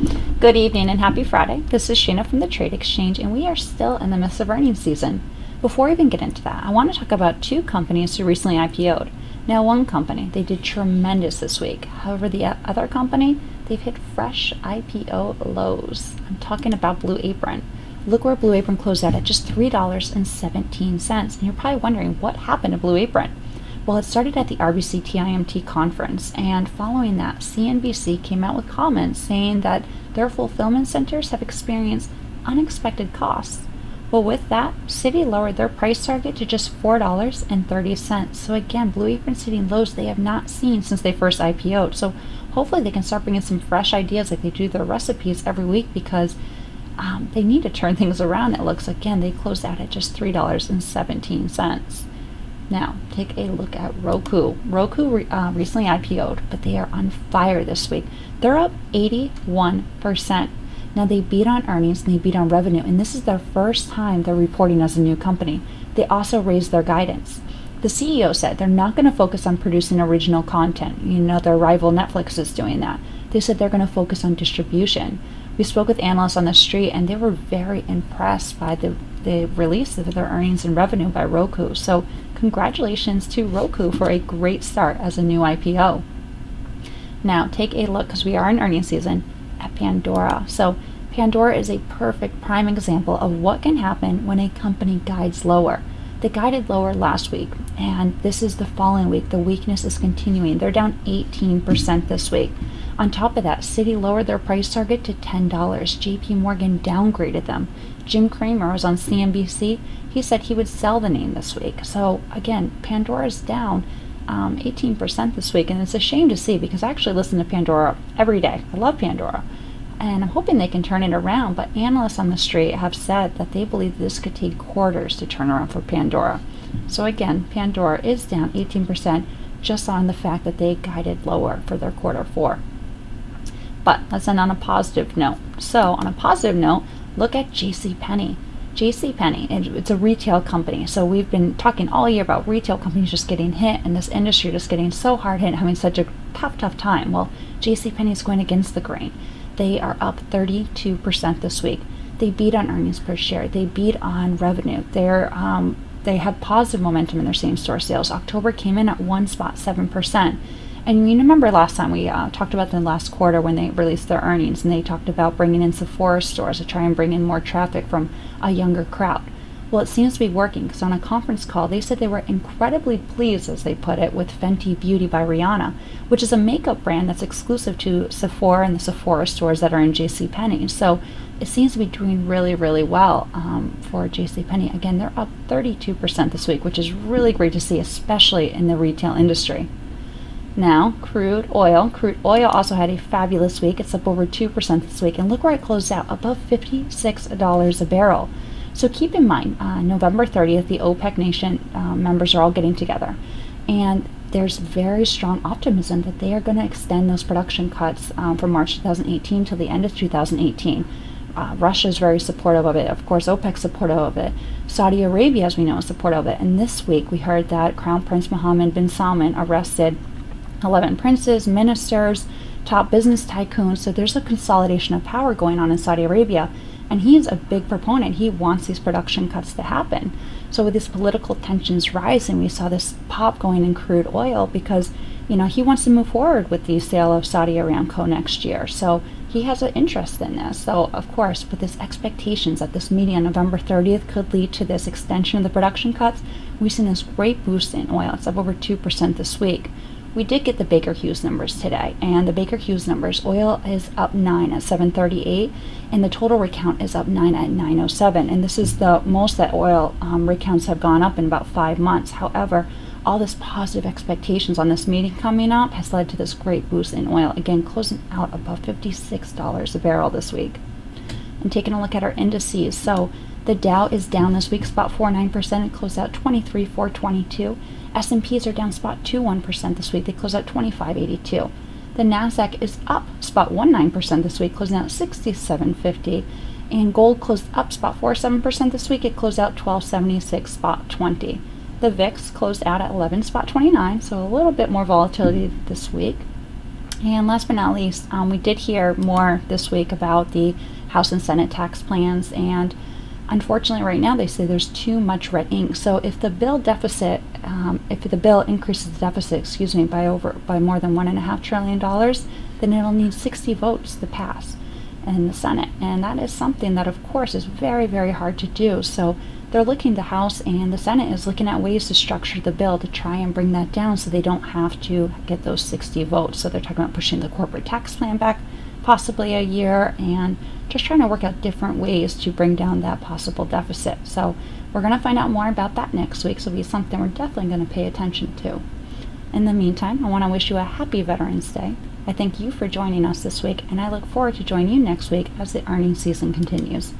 Good evening and happy Friday. This is Shana from the Trade Exchange, and we are still in the midst of earnings season. Before we even get into that, I want to talk about two companies who recently IPO'd. Now, one company, they did tremendous this week. However, the other company, they've hit fresh IPO lows. I'm talking about Blue Apron. Look where Blue Apron closed out at just $3.17. And you're probably wondering what happened to Blue Apron. Well, it started at the RBC TIMT conference, and following that, CNBC came out with comments saying that their fulfillment centers have experienced unexpected costs. Well, with that, Citi lowered their price target to just $4.30. So again, Blue Apron's hitting lows they have not seen since they first IPO'd. So hopefully they can start bringing some fresh ideas like they do their recipes every week, because they need to turn things around. It looks, again, they closed out at just $3.17. Now, take a look at Roku. Roku recently IPO'd, but they are on fire this week. They're up 81%. Now, they beat on earnings and they beat on revenue, and this is their first time they're reporting as a new company. They also raised their guidance. The CEO said they're not going to focus on producing original content. You know, their rival Netflix is doing that. They said they're going to focus on distribution. We spoke with analysts on the street, and they were very impressed by the release of their earnings and revenue by Roku. So congratulations to Roku for a great start as a new IPO. Now take a look, because we are in earnings season, at Pandora. So Pandora is a perfect prime example of what can happen when a company guides lower. They guided lower last week, and this is the following week. The weakness is continuing. They're down 18% this week. On top of that, Citi lowered their price target to $10. JP Morgan downgraded them. Jim Cramer was on CNBC. He said he would sell the name this week. So again, Pandora's down 18% this week, and it's a shame to see, because I actually listen to Pandora every day. I love Pandora, and I'm hoping they can turn it around, but analysts on the street have said that they believe this could take quarters to turn around for Pandora. So again, Pandora is down 18% just on the fact that they guided lower for their quarter four. But let's end on a positive note. So on a positive note, look at JCPenney. JCPenney, it's a retail company. So we've been talking all year about retail companies just getting hit, and this industry just getting so hard hit, having such a tough time. Well, JCPenney is going against the grain. They are up 32% this week. They beat on earnings per share. They beat on revenue. They have positive momentum in their same store sales. October came in at 1.7%. And you remember last time we talked about the last quarter when they released their earnings, and they talked about bringing in Sephora stores to try and bring in more traffic from a younger crowd. Well, it seems to be working, because on a conference call, they said they were incredibly pleased, as they put it, with Fenty Beauty by Rihanna, which is a makeup brand that's exclusive to Sephora and the Sephora stores that are in JCPenney. So it seems to be doing really, really well for JCPenney. Again, they're up 32% this week, which is really great to see, especially in the retail industry. Now, crude oil. Crude oil also had a fabulous week. It's up over 2% this week. And look where it closed out, above $56 a barrel. So keep in mind, November 30th, the OPEC nation members are all getting together. And there's very strong optimism that they are going to extend those production cuts from March 2018 till the end of 2018. Russia is very supportive of it. Of course, OPEC's supportive of it. Saudi Arabia, as we know, is supportive of it. And this week, we heard that Crown Prince Mohammed bin Salman arrested 11 princes, ministers, top business tycoons. So there's a consolidation of power going on in Saudi Arabia, and he's a big proponent. He wants these production cuts to happen. So with these political tensions rising, we saw this pop going in crude oil, because he wants to move forward with the sale of Saudi Aramco next year. So he has an interest in this. So of course, with this expectations that this meeting on November 30th could lead to this extension of the production cuts, we've seen this great boost in oil. It's up over 2% this week. We did get the Baker Hughes numbers today, and the Baker Hughes numbers, oil is up 9 at 738, and the total rig count is up 9 at 907, and this is the most that oil rig counts have gone up in about 5 months. However, all this positive expectations on this meeting coming up has led to this great boost in oil, again closing out above $56 a barrel this week. And taking a look at our indices, so the Dow is down this week, spot 49%, it closed out 23,422. S&Ps are down spot 21% this week, they closed out 2582. The Nasdaq is up spot 19% this week, closing out 6750. And gold closed up spot 47% this week, it closed out 1276 spot 20. The VIX closed out at 11 spot 29, so a little bit more volatility this week. And last but not least, we did hear more this week about the House and Senate tax plans, and unfortunately right now they say there's too much red ink. So if the bill increases the deficit, by more than $1.5 trillion, then it'll need 60 votes to pass in the Senate. And that is something that, of course, is very, very hard to do. So they're looking, the House and the Senate is looking at ways to structure the bill to try and bring that down so they don't have to get those 60 votes. So they're talking about pushing the corporate tax plan back possibly a year and just trying to work out different ways to bring down that possible deficit. So we're going to find out more about that next week. So it'll be something we're definitely going to pay attention to. In the meantime, I want to wish you a happy Veterans Day. I thank you for joining us this week, and I look forward to joining you next week as the earnings season continues.